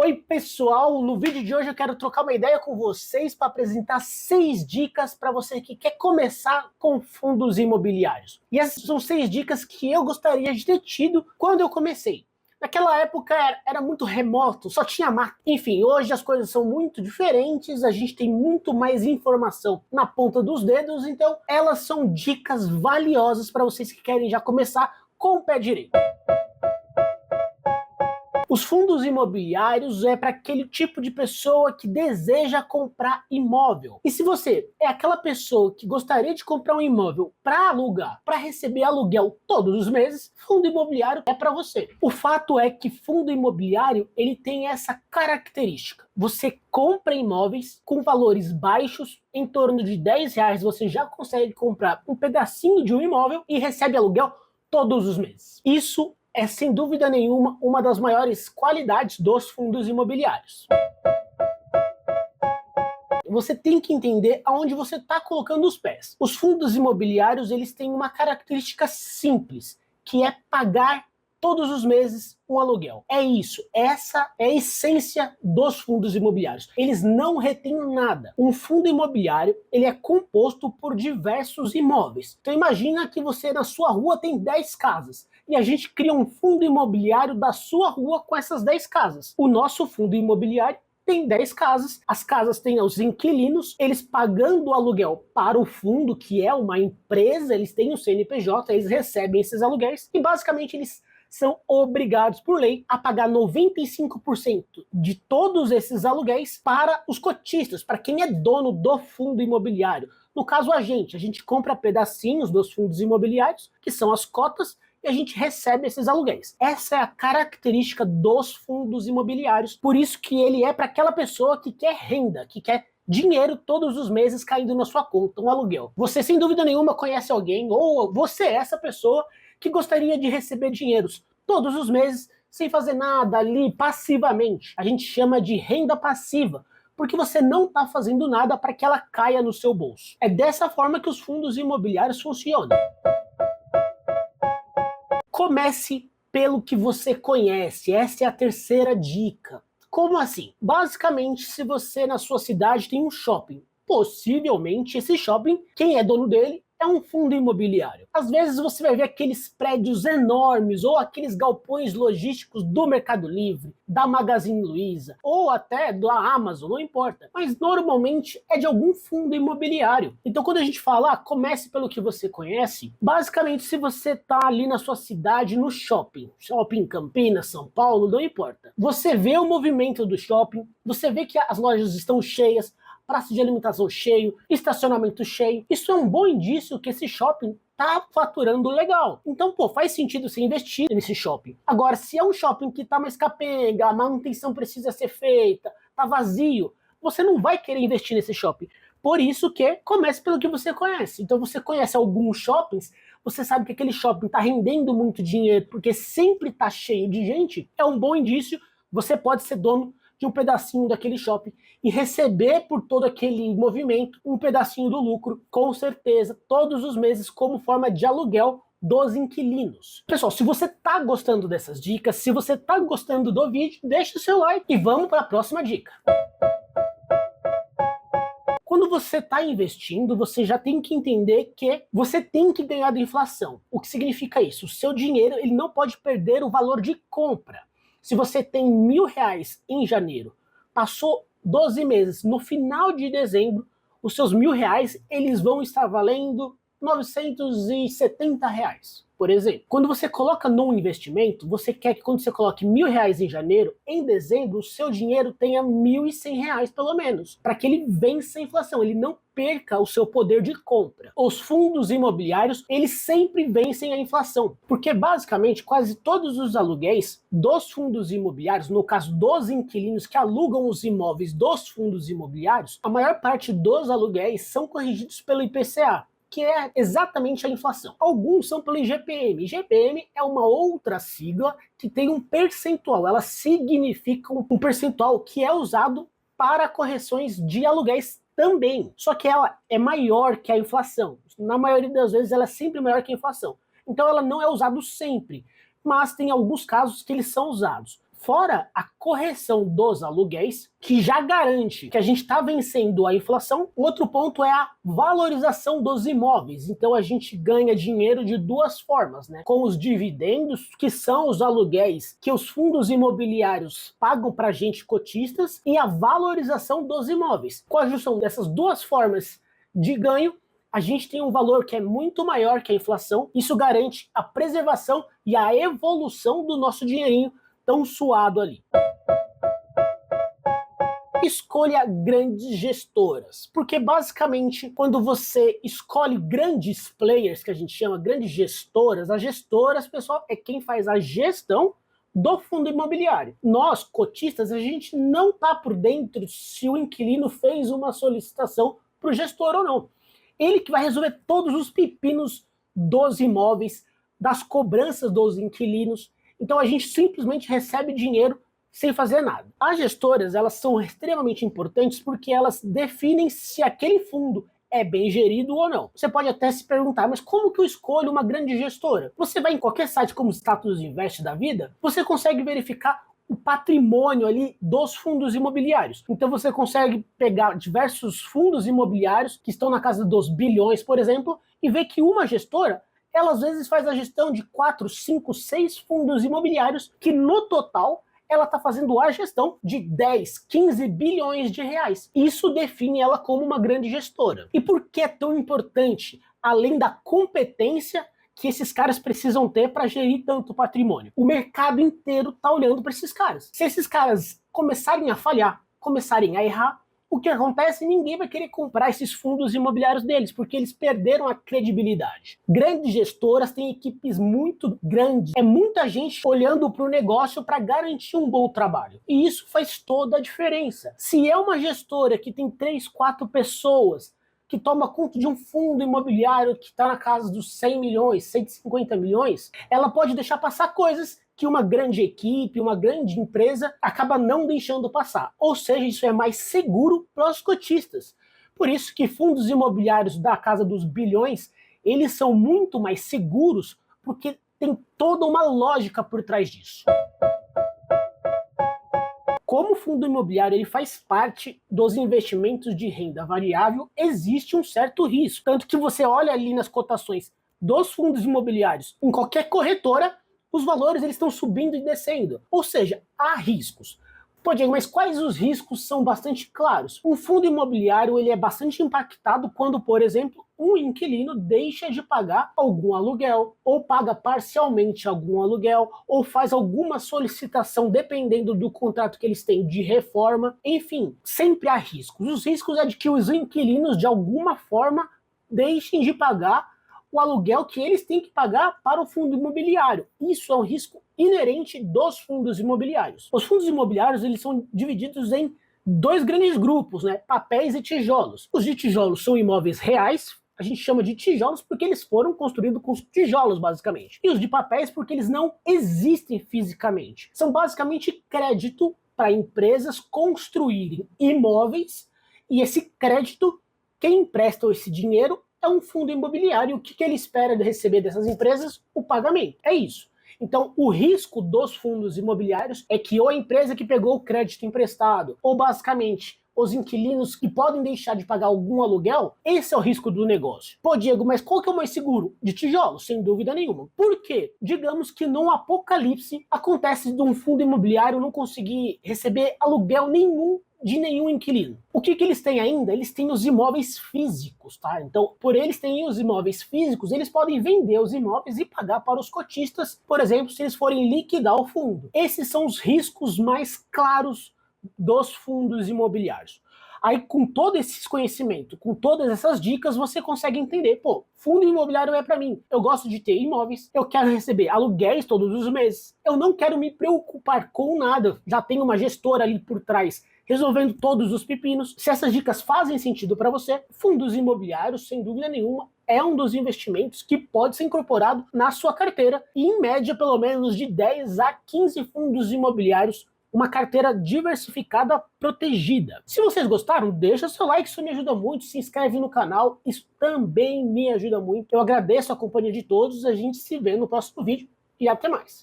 Oi pessoal, no vídeo de hoje eu quero trocar uma ideia com vocês para apresentar 6 dicas para você que quer começar com fundos imobiliários. E essas são 6 dicas que eu gostaria de ter tido quando eu comecei. Naquela época era muito remoto, só tinha mato. Enfim, hoje as coisas são muito diferentes, a gente tem muito mais informação na ponta dos dedos, então elas são dicas valiosas para vocês que querem já começar com o pé direito. Os fundos imobiliários é para aquele tipo de pessoa que deseja comprar imóvel. E se você é aquela pessoa que gostaria de comprar um imóvel para alugar, para receber aluguel todos os meses, fundo imobiliário é para você. O fato é que fundo imobiliário ele tem essa característica. Você compra imóveis com valores baixos, em torno de R$10 você já consegue comprar um pedacinho de um imóvel e recebe aluguel todos os meses. Isso é, sem dúvida nenhuma, uma das maiores qualidades dos fundos imobiliários. Você tem que entender aonde você está colocando os pés. Os fundos imobiliários eles têm uma característica simples, que é pagar todos os meses um aluguel. É isso, essa é a essência dos fundos imobiliários. Eles não retêm nada. Um fundo imobiliário ele é composto por diversos imóveis. Então imagina que você na sua rua tem 10 casas e a gente cria um fundo imobiliário da sua rua com essas 10 casas. O nosso fundo imobiliário tem 10 casas, as casas têm os inquilinos, eles pagando o aluguel para o fundo, que é uma empresa, eles têm o CNPJ, eles recebem esses aluguéis e basicamente eles são obrigados por lei a pagar 95% de todos esses aluguéis para os cotistas, para quem é dono do fundo imobiliário. No caso a gente compra pedacinhos dos fundos imobiliários, que são as cotas, e a gente recebe esses aluguéis. Essa é a característica dos fundos imobiliários, por isso que ele é para aquela pessoa que quer renda, que quer dinheiro todos os meses caindo na sua conta, um aluguel. Você sem dúvida nenhuma conhece alguém, ou você é essa pessoa que gostaria de receber dinheiros todos os meses sem fazer nada ali passivamente. A gente chama de renda passiva, porque você não está fazendo nada para que ela caia no seu bolso. É dessa forma que os fundos imobiliários funcionam. Comece pelo que você conhece, essa é a terceira dica. Como assim? Basicamente, se você na sua cidade tem um shopping, possivelmente esse shopping, quem é dono dele é um fundo imobiliário. Às vezes você vai ver aqueles prédios enormes ou aqueles galpões logísticos do Mercado Livre, da Magazine Luiza ou até da Amazon, não importa. Mas normalmente é de algum fundo imobiliário. Então quando a gente fala, comece pelo que você conhece, basicamente se você está ali na sua cidade no shopping Campinas, São Paulo, não importa. Você vê o movimento do shopping, você vê que as lojas estão cheias, praça de alimentação cheio, estacionamento cheio. Isso é um bom indício que esse shopping tá faturando legal. Então, faz sentido você investir nesse shopping. Agora, se é um shopping que tá mais capenga, a manutenção precisa ser feita, tá vazio, você não vai querer investir nesse shopping. Por isso que comece pelo que você conhece. Então, você conhece alguns shoppings, você sabe que aquele shopping tá rendendo muito dinheiro, porque sempre tá cheio de gente, é um bom indício, você pode ser dono de um pedacinho daquele shopping e receber por todo aquele movimento um pedacinho do lucro, com certeza, todos os meses como forma de aluguel dos inquilinos. Pessoal, se você tá gostando dessas dicas, se você tá gostando do vídeo, deixa o seu like e vamos para a próxima dica. Quando você está investindo, você já tem que entender que você tem que ganhar da inflação. O que significa isso? O seu dinheiro ele não pode perder o valor de compra. Se você tem R$1.000 em janeiro, passou 12 meses, no final de dezembro, os seus R$1.000 eles vão estar valendo R$970, por exemplo. Quando você coloca num investimento, você quer que quando você coloque R$1.000 em janeiro, em dezembro o seu dinheiro tenha R$1.100 pelo menos, para que ele vença a inflação, ele não perca o seu poder de compra. Os fundos imobiliários, eles sempre vencem a inflação, porque basicamente quase todos os aluguéis dos fundos imobiliários, no caso dos inquilinos que alugam os imóveis dos fundos imobiliários, a maior parte dos aluguéis são corrigidos pelo IPCA, que é exatamente a inflação. Alguns são pelo IGPM. IGPM é uma outra sigla que tem um percentual, ela significa um percentual que é usado para correções de aluguéis também. Só que ela é maior que a inflação. Na maioria das vezes ela é sempre maior que a inflação. Então ela não é usada sempre, mas tem alguns casos que eles são usados. Fora a correção dos aluguéis, que já garante que a gente está vencendo a inflação. Outro ponto é a valorização dos imóveis. Então a gente ganha dinheiro de duas formas, né? Com os dividendos, que são os aluguéis que os fundos imobiliários pagam para a gente cotistas, e a valorização dos imóveis. Com a junção dessas duas formas de ganho, a gente tem um valor que é muito maior que a inflação. Isso garante a preservação e a evolução do nosso dinheirinho tão suado ali. Escolha grandes gestoras, porque basicamente quando você escolhe grandes players, que a gente chama grandes gestoras, as gestoras, pessoal, é quem faz a gestão do fundo imobiliário. Nós, cotistas, a gente não está por dentro se o inquilino fez uma solicitação para o gestor ou não. Ele que vai resolver todos os pepinos dos imóveis, das cobranças dos inquilinos. Então a gente simplesmente recebe dinheiro sem fazer nada. As gestoras, elas são extremamente importantes porque elas definem se aquele fundo é bem gerido ou não. Você pode até se perguntar, mas como que eu escolho uma grande gestora? Você vai em qualquer site como Status Invest da vida, você consegue verificar o patrimônio ali dos fundos imobiliários. Então você consegue pegar diversos fundos imobiliários que estão na casa dos bilhões, por exemplo, e ver que uma gestora, ela às vezes faz a gestão de 4, 5, 6 fundos imobiliários, que no total ela está fazendo a gestão de 10, 15 bilhões de reais. Isso define ela como uma grande gestora. E por que é tão importante, além da competência que esses caras precisam ter para gerir tanto patrimônio? O mercado inteiro está olhando para esses caras. Se esses caras começarem a falhar, começarem a errar, o que acontece? Ninguém vai querer comprar esses fundos imobiliários deles, porque eles perderam a credibilidade. Grandes gestoras têm equipes muito grandes, é muita gente olhando para o negócio para garantir um bom trabalho. E isso faz toda a diferença. Se é uma gestora que tem 3, 4 pessoas, que toma conta de um fundo imobiliário que está na casa dos 100 milhões, 150 milhões, ela pode deixar passar coisas que uma grande equipe, uma grande empresa acaba não deixando passar. Ou seja, isso é mais seguro para os cotistas. Por isso que fundos imobiliários da casa dos bilhões, eles são muito mais seguros, porque tem toda uma lógica por trás disso. Como o fundo imobiliário ele faz parte dos investimentos de renda variável, existe um certo risco. Tanto que você olha ali nas cotações dos fundos imobiliários, em qualquer corretora, os valores eles estão subindo e descendo. Ou seja, há riscos. Pô, Diego, mas quais os riscos são bastante claros? Um fundo imobiliário ele é bastante impactado quando, por exemplo, um inquilino deixa de pagar algum aluguel, ou paga parcialmente algum aluguel, ou faz alguma solicitação, dependendo do contrato que eles têm, de reforma. Enfim, sempre há riscos. Os riscos é de que os inquilinos, de alguma forma, deixem de pagar o aluguel que eles têm que pagar para o fundo imobiliário. Isso é um risco inerente dos fundos imobiliários. Os fundos imobiliários eles são divididos em dois grandes grupos, né? Papéis e tijolos. Os de tijolos são imóveis reais, a gente chama de tijolos porque eles foram construídos com tijolos, basicamente. E os de papéis porque eles não existem fisicamente. São basicamente crédito para empresas construírem imóveis, e esse crédito, quem empresta esse dinheiro é um fundo imobiliário. O que ele espera de receber dessas empresas? O pagamento. É isso. Então, o risco dos fundos imobiliários é que ou a empresa que pegou o crédito emprestado, ou basicamente os inquilinos que podem deixar de pagar algum aluguel, esse é o risco do negócio. Pô, Diego, mas qual que é o mais seguro? De tijolo, sem dúvida nenhuma. Por quê? Digamos que num apocalipse acontece de um fundo imobiliário não conseguir receber aluguel nenhum de nenhum inquilino. O que eles têm ainda? Eles têm os imóveis físicos, tá? Então, por eles terem os imóveis físicos, eles podem vender os imóveis e pagar para os cotistas, por exemplo, se eles forem liquidar o fundo. Esses são os riscos mais claros dos fundos imobiliários. Aí, com todo esse conhecimento, com todas essas dicas, você consegue entender, pô, fundo imobiliário é para mim. Eu gosto de ter imóveis, eu quero receber aluguéis todos os meses, eu não quero me preocupar com nada, já tenho uma gestora ali por trás resolvendo todos os pepinos. Se essas dicas fazem sentido para você, fundos imobiliários, sem dúvida nenhuma, é um dos investimentos que pode ser incorporado na sua carteira, e em média pelo menos de 10 a 15 fundos imobiliários, uma carteira diversificada protegida. Se vocês gostaram, deixa seu like, isso me ajuda muito, se inscreve no canal, isso também me ajuda muito. Eu agradeço a companhia de todos, a gente se vê no próximo vídeo e até mais.